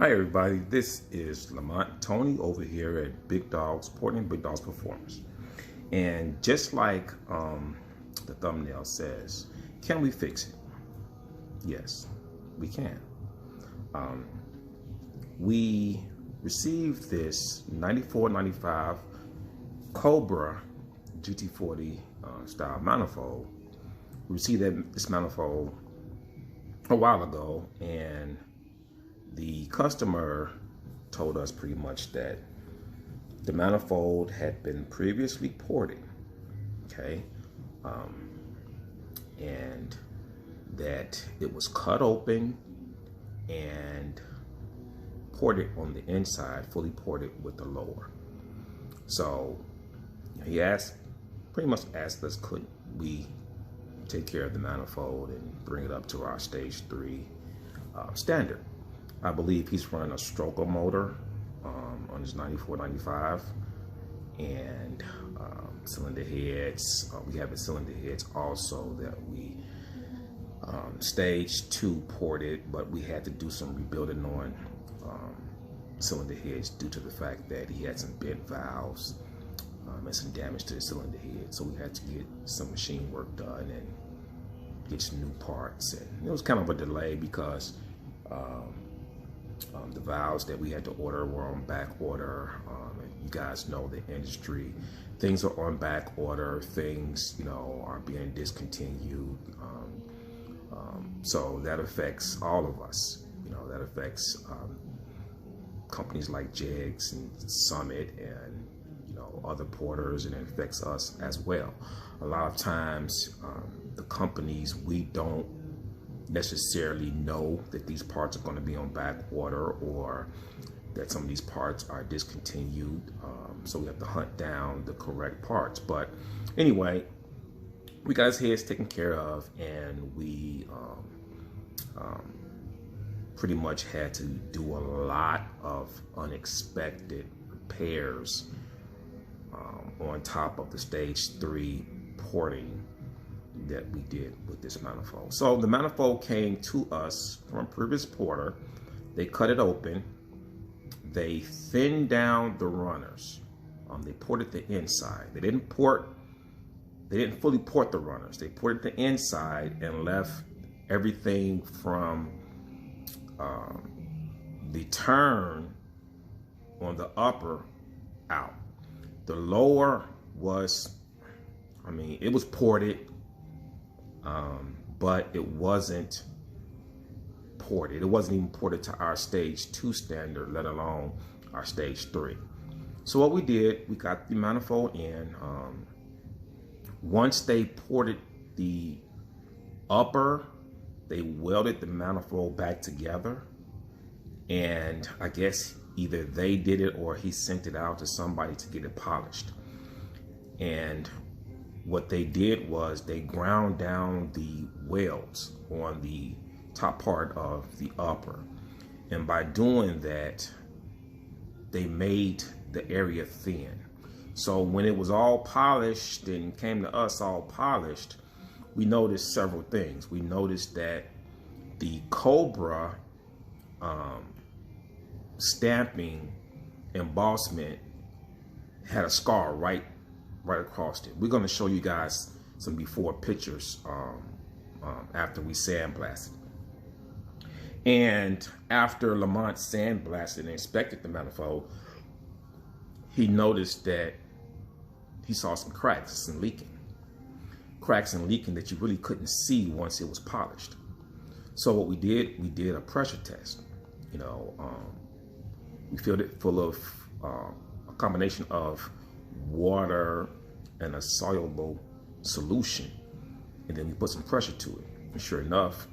Hi everybody, this is Lamont Tony over here at Bigdogs, Portland Bigdogs Performance. And just like the thumbnail says, can we fix it? Yes, we can. We received this 94-95 Cobra Gt40 style manifold. We received this manifold a while ago, and the customer told us pretty much that the manifold had been previously ported, okay, and that it was cut open and ported on the inside, fully ported with the lower. So he pretty much asked us, could we take care of the manifold and bring it up to our stage 3 standard. I believe he's running a stroker motor on his 94-95 and cylinder heads. We have the cylinder heads also that we stage 2 ported, but we had to do some rebuilding on cylinder heads due to the fact that he had some bent valves and some damage to the cylinder head. So we had to get some machine work done and get some new parts. And it was kind of a delay because the valves that we had to order were on back order. And you guys know the industry, things are on back order, things, you know, are being discontinued. So that affects all of us, you know, that affects companies like Jegs and Summit and, you know, other porters, and it affects us as well. A lot of times the companies, we don't necessarily know that these parts are going to be on back order or that some of these parts are discontinued. So we have to hunt down the correct parts. But anyway, we got his heads taken care of, and we pretty much had to do a lot of unexpected repairs on top of the stage 3 porting that we did with this manifold. So the manifold came to us from a previous porter. They cut it open. They thinned down the runners. They ported the inside. They didn't fully port the runners. They ported the inside and left everything from the turn on the upper out. The lower was, I mean, it was ported, but it wasn't ported. It wasn't even ported to our stage 2 standard, let alone our stage 3. So what we did, we got the manifold in. Once they ported the upper, they welded the manifold back together. And I guess either they did it or he sent it out to somebody to get it polished. And what they did was they ground down the welds on the top part of the upper. And by doing that, they made the area thin. So when it was all polished and came to us all polished, we noticed several things. We noticed that the Cobra stamping embossment had a scar right across it. We're going to show you guys some before pictures after we sandblasted. And after Lamont sandblasted and inspected the manifold, he noticed that he saw some cracks and leaking. Cracks and leaking that you really couldn't see once it was polished. So what we did a pressure test. You know, we filled it full of a combination of water and a soluble solution, and then we put some pressure to it. And sure enough,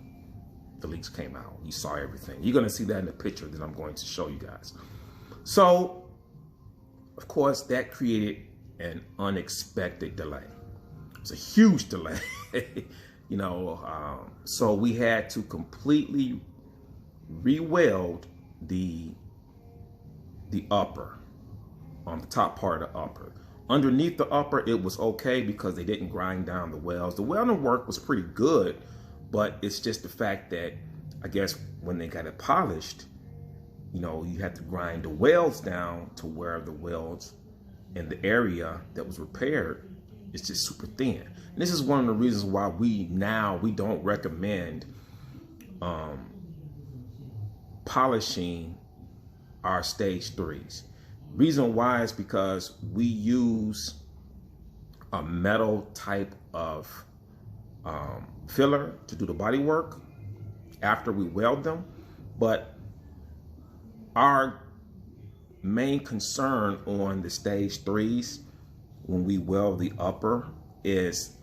the leaks came out. You saw everything. You're going to see that in the picture that I'm going to show you guys. So, of course, that created an unexpected delay. It's a huge delay, you know. So we had to completely re-weld the upper on the top part of the upper. Underneath the upper, it was okay because they didn't grind down the welds. The welding work was pretty good, but it's just the fact that I guess when they got it polished, you know, you had to grind the welds down to where the welds in the area that was repaired is just super thin. And this is one of the reasons why we don't recommend polishing our stage 3s. Reason why is because we use a metal type of filler to do the body work after we weld them, but our main concern on the stage 3s when we weld the upper is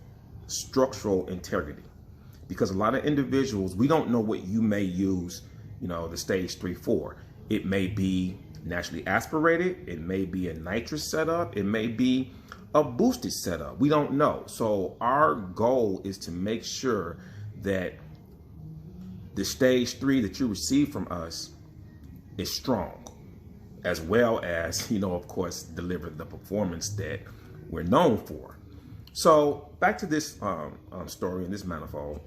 structural integrity, because a lot of individuals, we don't know what you may use, you know, the stage 3 for. It may be naturally aspirated, it may be a nitrous setup, it may be a boosted setup. We don't know. So our goal is to make sure that the stage 3 that you receive from us is strong, as well as, you know, of course, deliver the performance that we're known for. So back to this story in this manifold.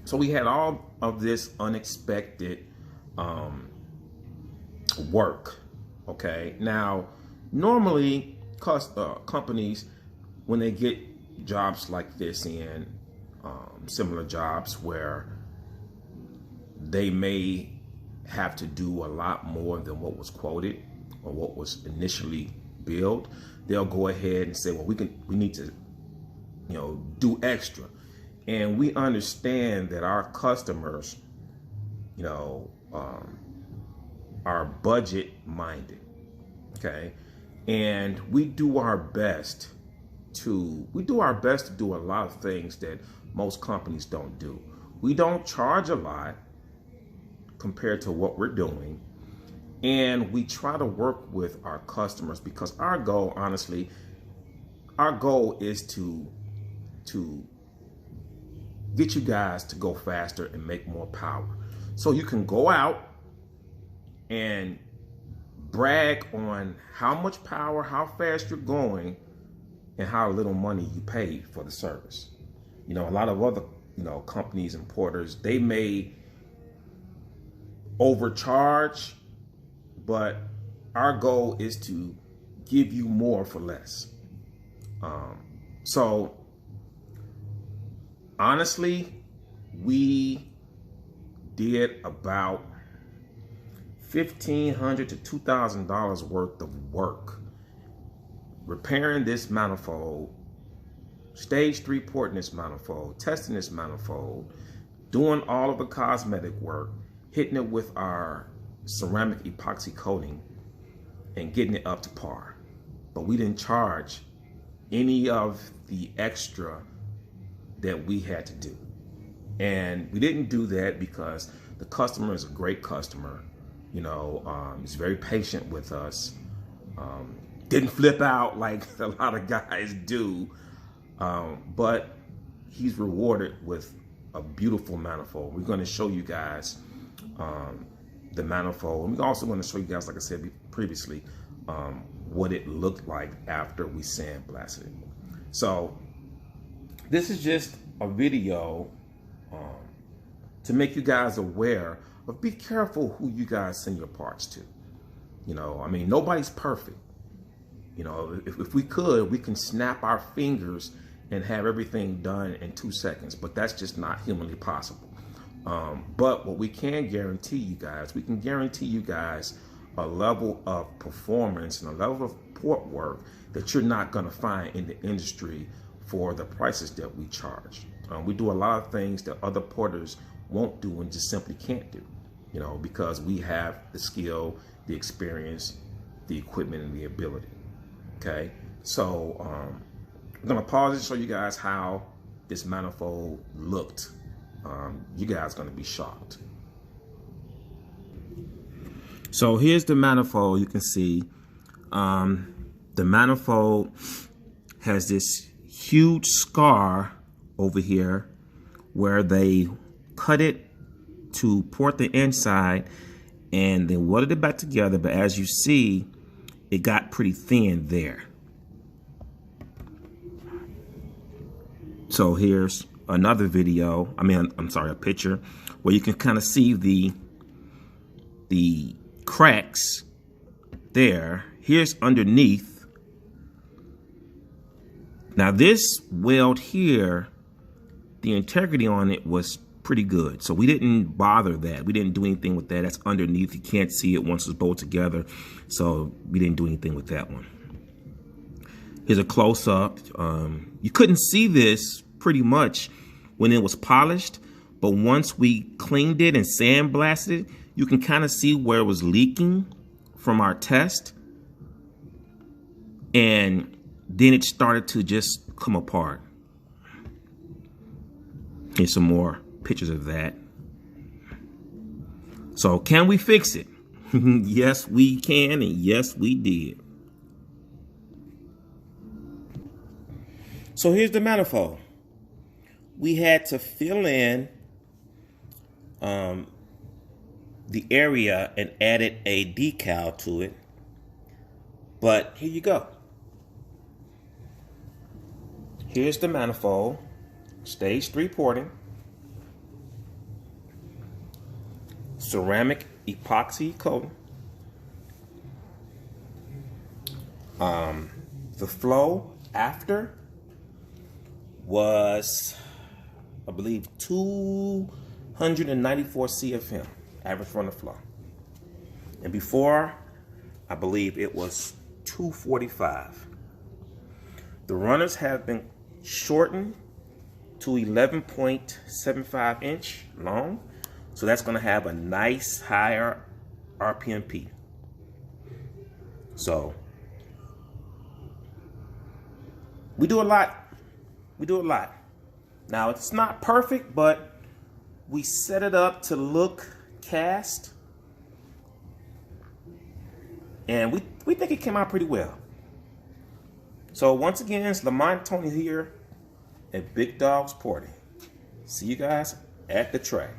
So we had all of this unexpected work. Okay, now normally companies, when they get jobs like this in similar jobs where they may have to do a lot more than what was quoted or what was initially billed, they'll go ahead and say, well, we need to, you know, do extra. And we understand that our customers, you know, are budget minded. Okay, and we do our best to do a lot of things that most companies don't do. We don't charge a lot compared to what we're doing, and we try to work with our customers because our goal, honestly, our goal is to get you guys to go faster and make more power, so you can go out and brag on how much power, how fast you're going, and how little money you paid for the service. You know, a lot of other, you know, companies and porters, they may overcharge, but our goal is to give you more for less. So honestly, we did about $1,500 to $2,000 worth of work repairing this manifold, stage 3 porting this manifold, testing this manifold, doing all of the cosmetic work, hitting it with our ceramic epoxy coating, and getting it up to par. But we didn't charge any of the extra that we had to do. And we didn't do that because the customer is a great customer. You know, he's very patient with us. Didn't flip out like a lot of guys do. But he's rewarded with a beautiful manifold. We're going to show you guys the manifold. And we're also going to show you guys, like I said previously, what it looked like after we sandblasted it. So this is just a video to make you guys aware of, be careful who you guys send your parts to. You know, I mean, nobody's perfect. You know, if we could, we can snap our fingers and have everything done in 2 seconds, but that's just not humanly possible. But what we can guarantee you guys, we can guarantee you guys a level of performance and a level of port work that you're not going to find in the industry for the prices that we charge. We do a lot of things that other porters won't do and just simply can't do, you know, because we have the skill, the experience, the equipment, and the ability. Okay, so I'm gonna pause and show you guys how this manifold looked. You guys are gonna be shocked. So here's the manifold. You can see the manifold has this huge scar over here where they cut it to port the inside and then welded it back together. But as you see, it got pretty thin there. So here's another video. I'm sorry, a picture where you can kind of see the cracks there. Here's underneath. Now this weld here, the integrity on it was pretty good. So we didn't bother that. We didn't do anything with that. That's underneath. You can't see it once it's bolted together. So we didn't do anything with that one. Here's a close-up. You couldn't see this pretty much when it was polished, but once we cleaned it and sandblasted it, you can kind of see where it was leaking from our test. And then it started to just come apart. Here's some more pictures of that. So can we fix it? Yes, we can, and yes, we did. So here's the manifold. We had to fill in the area and added a decal to it. But here you go. Here's the manifold, stage 3 porting, ceramic epoxy coating. The flow after was, I believe, 294 CFM, average run of flow. And before, I believe it was 245. The runners have been shortened to 11.75 inch long. So that's going to have a nice higher RPMP. So we do a lot. We do a lot. Now it's not perfect, but we set it up to look cast. And we think it came out pretty well. So once again, it's Lamont Tony here at Bigdogs Porting. See you guys at the track.